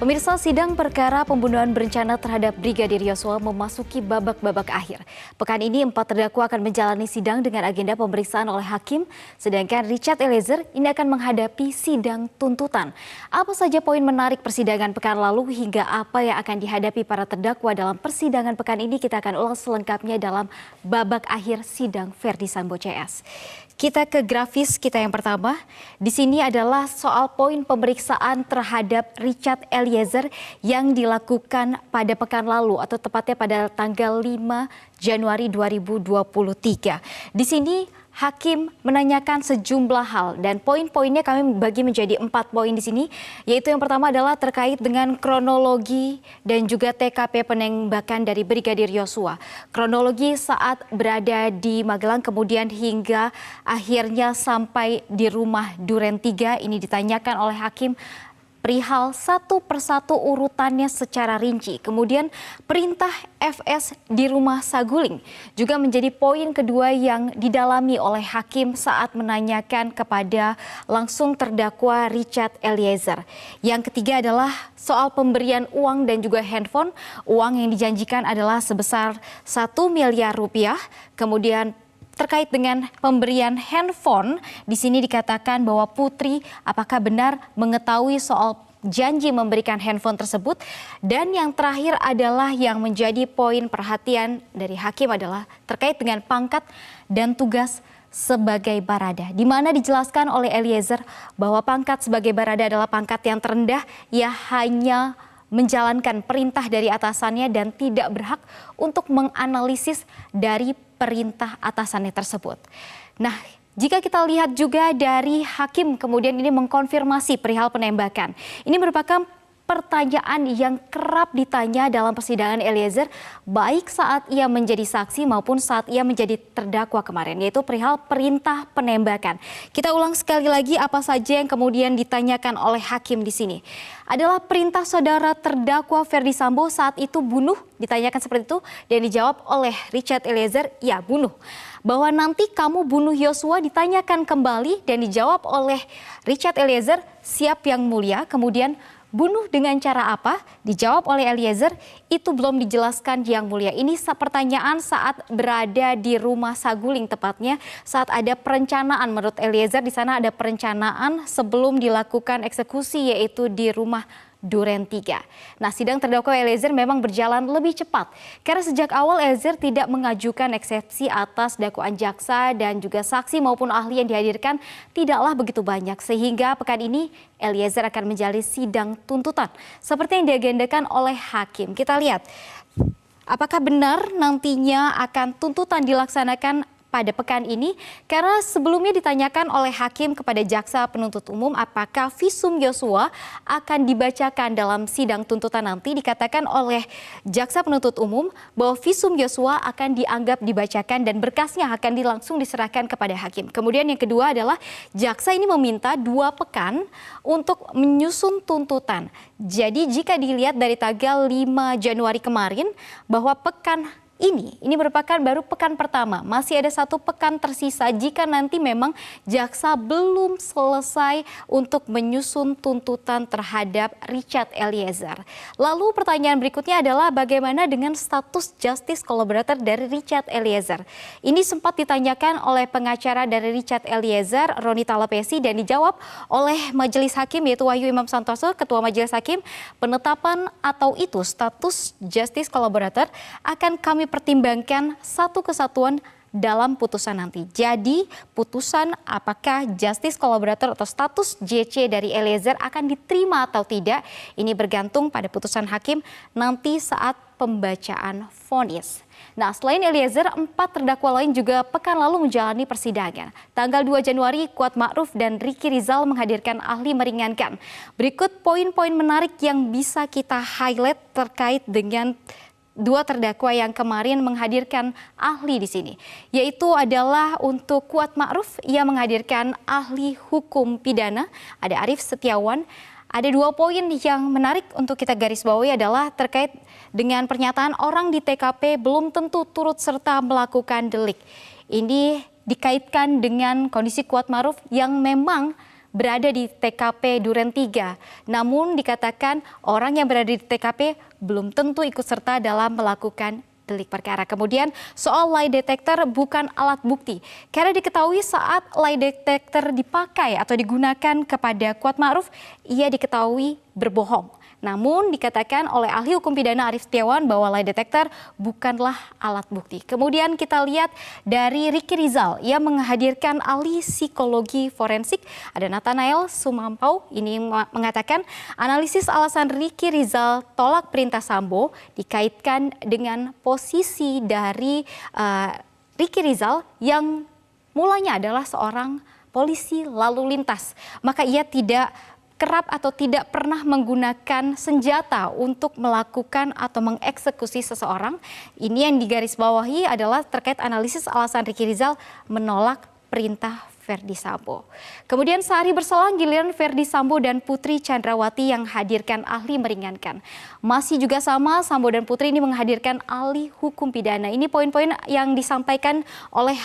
Pemirsa, sidang perkara pembunuhan berencana terhadap Brigadir Yosua memasuki babak-babak akhir. Pekan ini 4 terdakwa akan menjalani sidang dengan agenda pemeriksaan oleh hakim, sedangkan Richard Eliezer ini akan menghadapi sidang tuntutan. Apa saja poin menarik persidangan pekan lalu hingga apa yang akan dihadapi para terdakwa dalam persidangan pekan ini, kita akan ulas selengkapnya dalam babak akhir sidang Verdi Sambo CS. Kita ke grafis kita yang pertama. Di sini adalah soal poin pemeriksaan terhadap Richard Eliezer yang dilakukan pada pekan lalu atau tepatnya pada tanggal 5 Januari 2023. Di sini hakim menanyakan sejumlah hal dan poin-poinnya kami bagi menjadi 4 poin di sini, yaitu yang pertama adalah terkait dengan kronologi dan juga TKP penembakan dari Brigadir Yosua. Kronologi saat berada di Magelang kemudian hingga akhirnya sampai di rumah Duren 3 ini ditanyakan oleh hakim perihal satu persatu urutannya secara rinci. Kemudian perintah FS di rumah Saguling juga menjadi poin kedua yang didalami oleh hakim saat menanyakan kepada langsung terdakwa Richard Eliezer. Yang ketiga adalah soal pemberian uang dan juga handphone. Uang yang dijanjikan adalah sebesar 1 miliar rupiah. Kemudian terkait dengan pemberian handphone, di sini dikatakan bahwa Putri apakah benar mengetahui soal janji memberikan handphone tersebut. Dan yang terakhir adalah yang menjadi poin perhatian dari hakim adalah terkait dengan pangkat dan tugas sebagai barada, di mana dijelaskan oleh Eliezer bahwa pangkat sebagai barada adalah pangkat yang terendah, ia hanya menjalankan perintah dari atasannya dan tidak berhak untuk menganalisis dari perintah atasannya tersebut. Nah, jika kita lihat juga dari hakim kemudian ini mengkonfirmasi perihal penembakan. Ini merupakan pertanyaan yang kerap ditanya dalam persidangan Eliezer, baik saat ia menjadi saksi maupun saat ia menjadi terdakwa kemarin, yaitu perihal perintah penembakan. Kita ulang sekali lagi apa saja yang kemudian ditanyakan oleh hakim di sini. Adalah perintah saudara terdakwa Verdi Sambo saat itu bunuh, ditanyakan seperti itu, dan dijawab oleh Richard Eliezer, ya bunuh. Bahwa nanti kamu bunuh Yosua ditanyakan kembali dan dijawab oleh Richard Eliezer, siap yang mulia. Kemudian bunuh dengan cara apa? Dijawab oleh Eliezer, itu belum dijelaskan yang mulia. Ini pertanyaan saat berada di rumah Saguling, tepatnya saat ada perencanaan. Menurut Eliezer di sana ada perencanaan sebelum dilakukan eksekusi, yaitu di rumah Duren 3. Nah, sidang terdakwa Eliezer memang berjalan lebih cepat karena sejak awal Eliezer tidak mengajukan eksepsi atas dakwaan jaksa dan juga saksi maupun ahli yang dihadirkan tidaklah begitu banyak, sehingga pekan ini Eliezer akan menjalani sidang tuntutan seperti yang diagendakan oleh hakim. Kita lihat apakah benar nantinya akan tuntutan dilaksanakan pada pekan ini, karena sebelumnya ditanyakan oleh hakim kepada jaksa penuntut umum apakah visum Yosua akan dibacakan dalam sidang tuntutan nanti. Dikatakan oleh jaksa penuntut umum bahwa visum Yosua akan dianggap dibacakan dan berkasnya akan langsung diserahkan kepada hakim. Kemudian yang kedua adalah jaksa ini meminta 2 pekan untuk menyusun tuntutan. Jadi jika dilihat dari tanggal 5 Januari kemarin bahwa pekan ini merupakan baru pekan pertama, masih ada 1 pekan tersisa jika nanti memang jaksa belum selesai untuk menyusun tuntutan terhadap Richard Eliezer. Lalu pertanyaan berikutnya adalah bagaimana dengan status justice collaborator dari Richard Eliezer? Ini sempat ditanyakan oleh pengacara dari Richard Eliezer, Roni Talapesi, dan dijawab oleh majelis hakim yaitu Wahyu Imam Santoso, ketua majelis hakim. Penetapan atau itu status justice collaborator akan kami pertimbangkan satu kesatuan dalam putusan nanti. Jadi putusan apakah justice collaborator atau status JC dari Eliezer akan diterima atau tidak, ini bergantung pada putusan hakim nanti saat pembacaan vonis. Nah, selain Eliezer, 4 terdakwa lain juga pekan lalu menjalani persidangan. Tanggal 2 Januari, Kuat Ma'ruf dan Ricky Rizal menghadirkan ahli meringankan. Berikut poin-poin menarik yang bisa kita highlight terkait dengan 2 terdakwa yang kemarin menghadirkan ahli di sini, yaitu adalah untuk Kuat Ma'ruf, ia menghadirkan ahli hukum pidana, ada Arief Setiawan. Ada 2 poin yang menarik untuk kita garis bawahi adalah terkait dengan pernyataan orang di TKP belum tentu turut serta melakukan delik. Ini dikaitkan dengan kondisi Kuat Ma'ruf yang memang berada di TKP Duren 3. Namun dikatakan orang yang berada di TKP belum tentu ikut serta dalam melakukan delik perkara. Kemudian soal lie detector bukan alat bukti. Karena diketahui saat lie detector dipakai atau digunakan kepada Kuatma'ruf, ia diketahui berbohong. Namun dikatakan oleh ahli hukum pidana Arief Setiawan bahwa lie detector bukanlah alat bukti. Kemudian kita lihat dari Ricky Rizal, ia menghadirkan ahli psikologi forensik, ada Nathanael Sumampau, ini mengatakan analisis alasan Ricky Rizal tolak perintah Sambo dikaitkan dengan posisi dari Ricky Rizal yang mulanya adalah seorang polisi lalu lintas. Maka ia tidak kerap atau tidak pernah menggunakan senjata untuk melakukan atau mengeksekusi seseorang. Ini yang digarisbawahi adalah terkait analisis alasan Ricky Rizal menolak perintah Verdi Sambo. Kemudian sehari berselang giliran Verdi Sambo dan Putri Chandrawati yang hadirkan ahli meringankan. Masih juga sama, Sambo dan Putri ini menghadirkan ahli hukum pidana. Ini poin-poin yang disampaikan oleh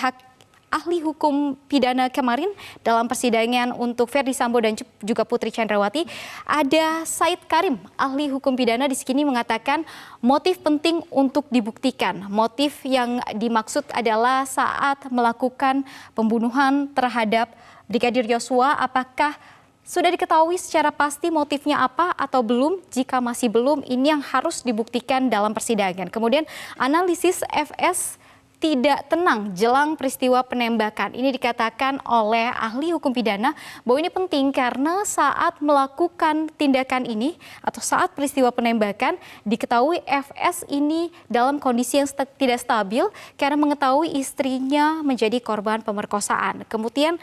ahli hukum pidana kemarin dalam persidangan untuk Verdi Sambo dan juga Putri Chandrawati. Ada Said Karim, ahli hukum pidana di sini mengatakan motif penting untuk dibuktikan. Motif yang dimaksud adalah saat melakukan pembunuhan terhadap Brigadir Yosua, apakah sudah diketahui secara pasti motifnya apa atau belum? Jika masih belum, ini yang harus dibuktikan dalam persidangan. Kemudian analisis FS tidak tenang jelang peristiwa penembakan. Ini dikatakan oleh ahli hukum pidana bahwa ini penting karena saat melakukan tindakan ini atau saat peristiwa penembakan diketahui FS ini dalam kondisi yang tidak stabil karena mengetahui istrinya menjadi korban pemerkosaan. Kemudian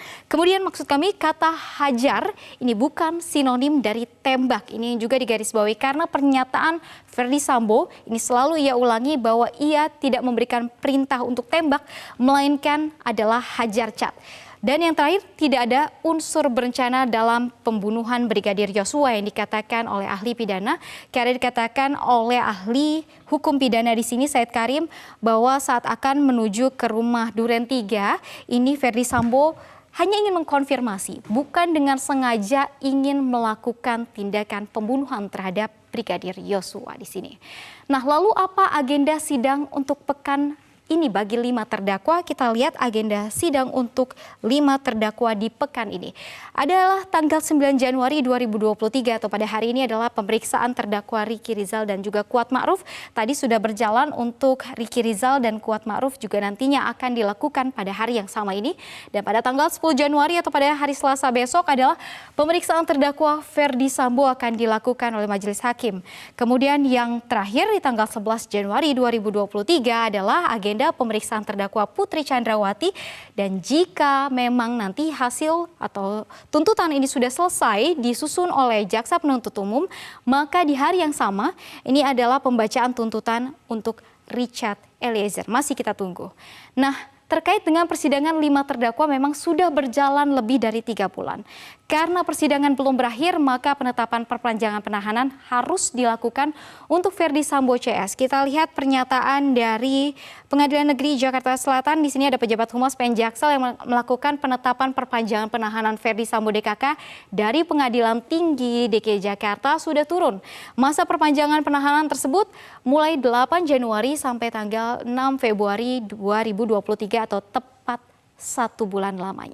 maksud kami kata hajar ini bukan sinonim dari tembak. Ini juga digarisbawahi karena pernyataan Verdi Sambo ini selalu ia ulangi bahwa ia tidak memberikan perintah untuk tembak, melainkan adalah hajar cat. Dan yang terakhir, tidak ada unsur berencana dalam pembunuhan Brigadir Yosua yang dikatakan oleh ahli pidana. Karena dikatakan oleh ahli hukum pidana di sini, Said Karim, bahwa saat akan menuju ke rumah Duren 3, ini Verdi Sambo hanya ingin mengkonfirmasi, bukan dengan sengaja ingin melakukan tindakan pembunuhan terhadap Brigadir Yosua di sini. Nah, lalu apa agenda sidang untuk pekan ini bagi 5 terdakwa? Kita lihat agenda sidang untuk 5 terdakwa di pekan ini. Adalah tanggal 9 Januari 2023 atau pada hari ini adalah pemeriksaan terdakwa Ricky Rizal dan juga Kuatma'ruf. Tadi sudah berjalan untuk Ricky Rizal dan Kuatma'ruf juga nantinya akan dilakukan pada hari yang sama ini. Dan pada tanggal 10 Januari atau pada hari Selasa besok adalah pemeriksaan terdakwa Verdi Sambo akan dilakukan oleh majelis hakim. Kemudian yang terakhir di tanggal 11 Januari 2023 adalah agenda pemeriksaan terdakwa Putri Chandrawati, dan jika memang nanti hasil atau tuntutan ini sudah selesai disusun oleh jaksa penuntut umum, maka di hari yang sama ini adalah pembacaan tuntutan untuk Richard Eliezer. Masih kita tunggu. Nah, terkait dengan persidangan 5 terdakwa memang sudah berjalan lebih dari 3 bulan. Karena persidangan belum berakhir, maka penetapan perpanjangan penahanan harus dilakukan untuk Verdi Sambo CS. Kita lihat pernyataan dari Pengadilan Negeri Jakarta Selatan. Di sini ada pejabat humas PN Jaksel yang melakukan penetapan perpanjangan penahanan Verdi Sambo DKK dari Pengadilan Tinggi DKI Jakarta sudah turun. Masa perpanjangan penahanan tersebut mulai 8 Januari sampai tanggal 6 Februari 2023 atau tepat 1 bulan lamanya.